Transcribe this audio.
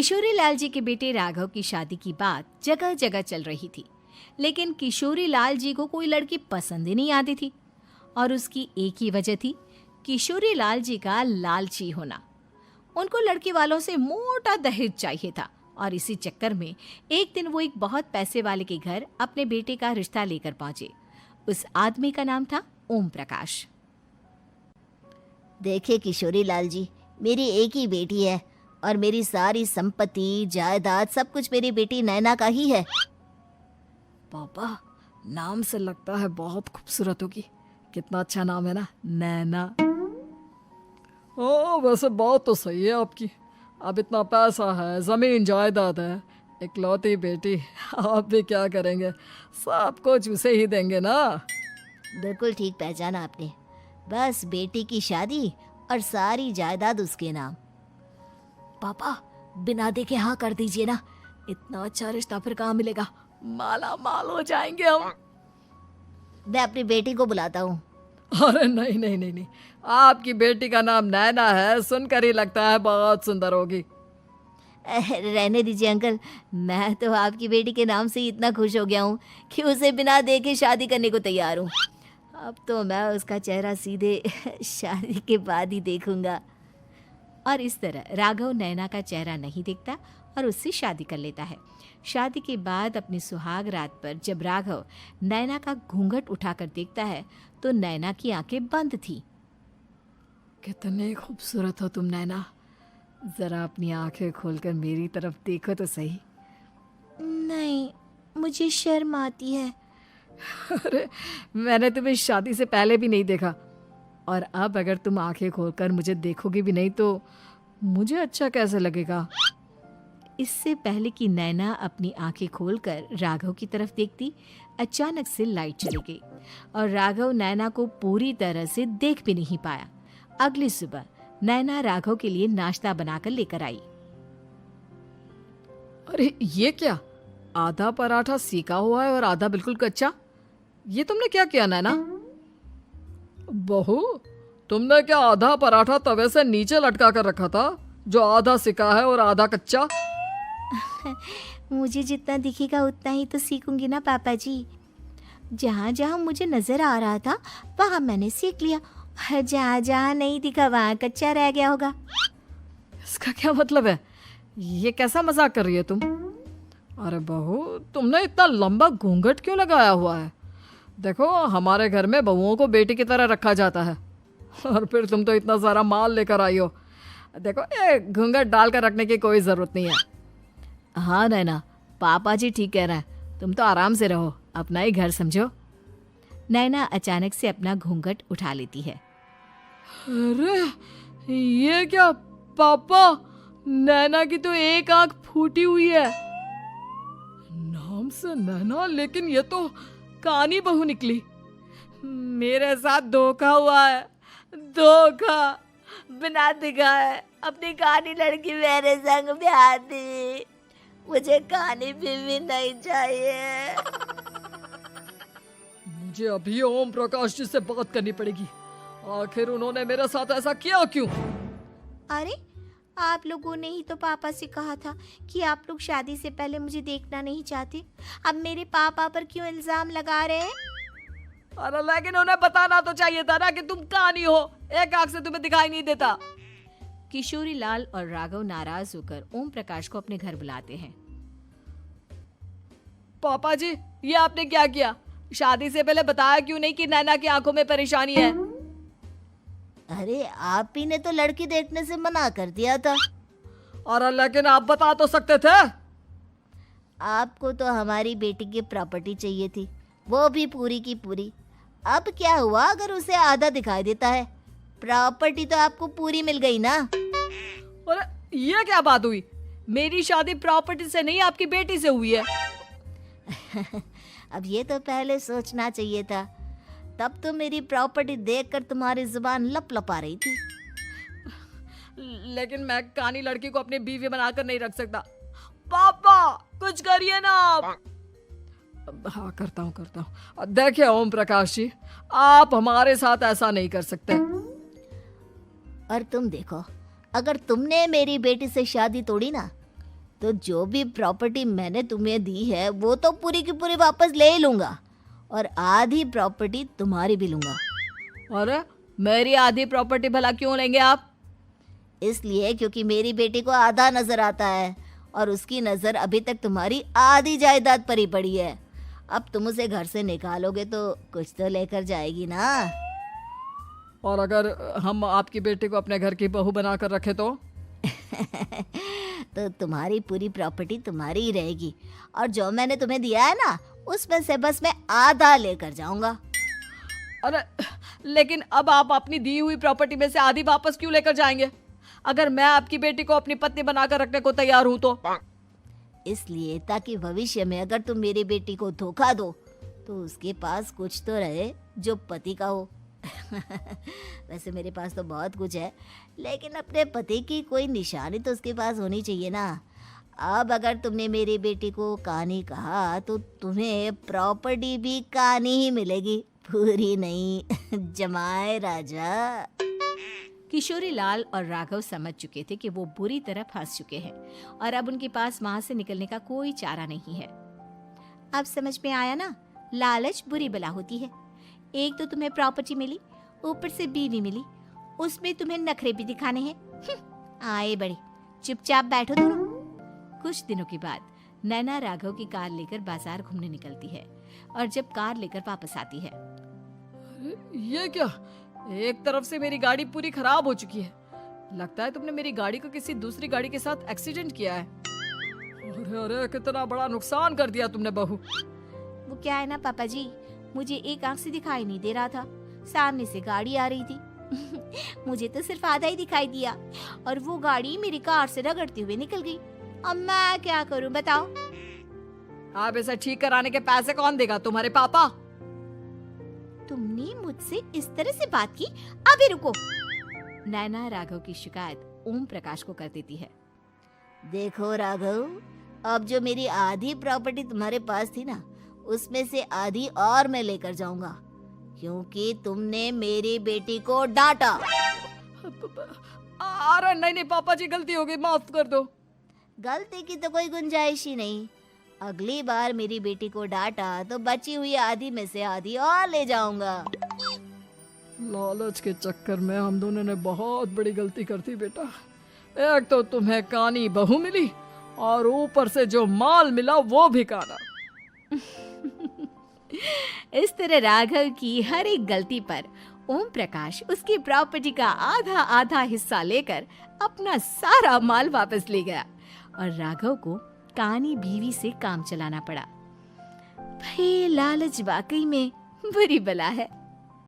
किशोरी लाल जी के बेटे राघव की शादी की बात जगह जगह चल रही थी, लेकिन किशोरी लाल जी को कोई लड़की पसंद ही नहीं आती थी। और उसकी एक ही वजह थी, किशोरी लाल जी का लालची होना। उनको लड़की वालों से मोटा दहेज चाहिए था और इसी चक्कर में एक दिन वो एक बहुत पैसे वाले के घर अपने बेटे का रिश्ता लेकर पहुंचे। उस आदमी का नाम था ओम प्रकाश। देखिए किशोरी लाल जी, मेरी एक ही बेटी है और मेरी सारी संपत्ति जायदाद सब कुछ मेरी बेटी नैना का ही है। पापा, नाम से लगता है बहुत खूबसूरत होगी। कितना अच्छा नाम है ना, नैना। ओ, वैसे बात तो सही है आपकी। अब इतना पैसा है, जमीन जायदाद है, इकलौती बेटी, आप भी क्या करेंगे? सब कुछ उसे ही देंगे ना। बिल्कुल ठीक पहचाना आपने। बस बेटी की शादी और सारी जायदाद उसके नाम। पापा, बिना देखे हाँ कर दीजिए ना। इतना अच्छा रिश्ता फिर कहाँ मिलेगा? माला माल हो जाएंगे हम। मैं अपनी बेटी को बुलाता हूँ। अरे नहीं नहीं नहीं नहीं, आपकी बेटी का नाम नैना है, सुनकर ही लगता है बहुत सुंदर होगी। रहने दीजिए अंकल, मैं तो आपकी बेटी के नाम से ही इतना खुश हो गया हूँ कि उसे बिना देखे शादी करने को तैयार हूँ। अब तो मैं उसका चेहरा सीधे शादी के बाद ही देखूंगा। और इस तरह राघव नैना का चेहरा नहीं देखता और उससे शादी कर लेता है। शादी के बाद अपनी सुहाग रात पर जब राघव नैना का घूंघट उठाकर देखता है तो नैना की आंखें बंद थी। कितने खूबसूरत हो तुम नैना, जरा अपनी आंखें खोलकर मेरी तरफ देखो तो सही। नहीं, मुझे शर्म आती है। अरे, मैंने तुम्हें शादी से पहले भी नहीं देखा, और अब अगर तुम आंखें खोलकर मुझे देखोगी भी नहीं तो मुझे अच्छा कैसे लगेगा? इससे पहले कि नैना अपनी आंखें खोलकर राघव की तरफ देखती, अचानक से लाइट चली गई और राघव नैना को पूरी तरह से देख भी नहीं पाया। अगली सुबह नैना राघव के लिए नाश्ता बनाकर लेकर आई। अरे ये क्या, आधा पराठा सेका हुआ है और आधा बिल्कुल कच्चा। ये तुमने क्या किया नैना? बहू, तुमने क्या आधा पराठा तवे से नीचे लटका कर रखा था, जो आधा सिका है और आधा कच्चा? मुझे जितना दिखेगा उतना ही तो सीखूंगी ना पापा जी। जहाँ जहाँ मुझे नजर आ रहा था वहाँ मैंने सीख लिया, जहाँ जहाँ नहीं दिखा वहाँ कच्चा रह गया होगा। इसका क्या मतलब है? ये कैसा मजाक कर रही है तुम? अरे बहू, तुमने इतना लंबा घूंघट क्यों लगाया हुआ है? देखो, हमारे घर में बहुओं को बेटी की तरह रखा जाता है, और फिर तुम तो इतना सारा माल लेकर आई हो। देखो, ये घूंघट डालकर रखने की कोई ज़रूरत नहीं है। हाँ नैना, पापा जी ठीक कह रहे हैं, तुम तो आराम से रहो, अपना ही घर समझो। नैना अचानक से अपना घूंघट उठा लेती है। अरे ये क्या पापा, नैना की तो एक आंख फूटी हुई है। नाम से नैना, लेकिन ये तो कानी बहू निकली। मेरे साथ धोखा हुआ है, धोखा। बिना दिखाए अपनी कहानी लड़की मेरे संग ब्याह दी। मुझे कहानी भी नहीं चाहिए। मुझे अभी ओम प्रकाश जी से बात करनी पड़ेगी। आखिर उन्होंने मेरे साथ ऐसा किया क्यों? अरे, आप लोगों ने ही तो पापा से कहा था कि आप लोग शादी से पहले मुझे देखना नहीं चाहते। अब मेरे पापा पर क्यों इल्जाम लगा रहे हैं? अरे लेकिन उन्हें बताना तो चाहिए था ना कि तुम कहानी हो, एक आंख से तुम्हें दिखाई नहीं देता। किशोरी लाल और राघव नाराज होकर ओम प्रकाश को अपने घर बुलाते हैं। पापा जी, ये आपने क्या किया? शादी से पहले बताया क्यों नहीं कि नैना की आंखों में परेशानी है? अरे, आप ही ने तो लड़की देखने से मना कर दिया था। और लेकिन आप बता तो सकते थे। आपको तो हमारी बेटी की प्रॉपर्टी चाहिए थी, वो भी पूरी की पूरी। अब क्या हुआ अगर उसे आधा दिखाई देता है? प्रॉपर्टी तो आपको पूरी मिल गई ना। अरे ये क्या बात हुई? मेरी शादी प्रॉपर्टी से नहीं, आपकी बेटी से हुई है। अब ये तो पहले सोचना चाहिए था, तब तो मेरी प्रॉपर्टी देखकर तुम्हारी जुबान लप लपा रही थी। लेकिन मैं कानी लड़की को अपनी बीवी बनाकर नहीं रख सकता। पापा, कुछ करिए ना आप। हाँ, करता हूँ। देखिए ओम प्रकाश जी, आप हमारे साथ ऐसा नहीं कर सकते। और तुम देखो, अगर तुमने मेरी बेटी से शादी तोड़ी ना तो जो भी प्रॉपर्टी मैंने तुम्हें दी है वो तो पूरी की पूरी वापस ले ही लूँगा और आधी प्रॉपर्टी तुम्हारी भी लूँगा। अरे मेरी आधी प्रॉपर्टी भला क्यों लेंगे आप? इसलिए क्योंकि मेरी बेटी को आधा नजर आता है और उसकी नज़र अभी तक तुम्हारी आधी जायदाद पर ही पड़ी है। अब तुम उसे घर से निकालोगे तो कुछ तो लेकर जाएगी ना। और अगर हम आपकी बेटी को अपने घर की बहू बना कर रखे तो? तो तुम्हारी पूरी प्रॉपर्टी तुम्हारी ही रहेगी और जो मैंने तुम्हें दिया है ना उसमें से बस मैं आधा लेकर जाऊंगा। अरे लेकिन अब आप अपनी दी हुई प्रॉपर्टी में से आधी वापस क्यों लेकर जाएंगे? अगर मैं आपकी बेटी को अपनी पत्नी बनाकर रखने को तैयार हूं तो? इसलिए ताकि भविष्य में अगर तुम मेरी बेटी को धोखा दो तो उसके पास कुछ तो रहे जो पति का हो। वैसे मेरे पास तो बहुत कुछ है लेकिन अपने पति की कोई निशानी तो उसके पास होनी चाहिए ना। अब अगर तुमने मेरी बेटी को कानी कहा तो तुम्हें प्रॉपर्टी भी कानी ही मिलेगी, पूरी नहीं। जमाए राजा। किशोरी लाल और राघव समझ चुके थे कि वो बुरी तरह फंस चुके हैं और अब उनके पास वहां से निकलने का कोई चारा नहीं है। अब समझ में आया ना, लालच बुरी बला होती है। एक तो तुम्हें प्रॉपर्टी मिली, ऊपर से बीवी मिली, उसमें तुम्हें नखरे भी दिखाने हैं। आए बड़े, चुपचाप बैठो दोनों। कुछ दिनों के बाद नैना राघव की कार लेकर बाजार घूमने निकलती है और जब कार लेकर वापस आती है, ये क्या? एक तरफ से मेरी गाड़ी पूरी खराब हो चुकी है। लगता है तुमने मेरी गाड़ी को किसी दूसरी गाड़ी के साथ एक्सीडेंट किया है। अरे अरे कितना बड़ा नुकसान कर दिया तुमने बहू। वो क्या है ना पापा जी, मुझे एक आंख से दिखाई नहीं दे रहा था, सामने से गाड़ी आ रही थी। मुझे तो सिर्फ आधा ही दिखाई दिया और वो गाड़ी मेरी कार से रगड़ते हुए निकल गई। अब मैं क्या करूं बताओ? आप इसे ठीक कराने के पैसे कौन देगा? तुम्हारे पापा। तुमने मुझसे इस तरह से बात की? अभी रुको। नैना राघव की शिकायत ओम प्रकाश को कर देती है। देखो राघव, अब जो मेरी आधी प्रॉपर्टी तुम्हारे पास थी ना उसमें से आधी और मैं लेकर जाऊंगा क्योंकि तुमने मेरी बेटी को डांटा। अरे नहीं नहीं पापा जी, गलती हो गई, माफ कर दो। गलती की तो कोई गुंजाइश ही नहीं। अगली बार मेरी बेटी को डांटा तो बची हुई आधी में से आधी और ले जाऊंगा। लालच के चक्कर में हम दोनों ने बहुत बड़ी गलती कर दी बेटा। एक तो तुम्हें कानी बहू मिली और ऊपर से जो माल मिला वो भी काना। इस तरह राघव की हर एक गलती पर ओम प्रकाश उसकी प्रॉपर्टी का आधा आधा हिस्सा लेकर अपना सारा माल वापस ले गया और राघव को कानी बीवी से काम चलाना पड़ा। भाई लालच वाकई में बुरी बला है।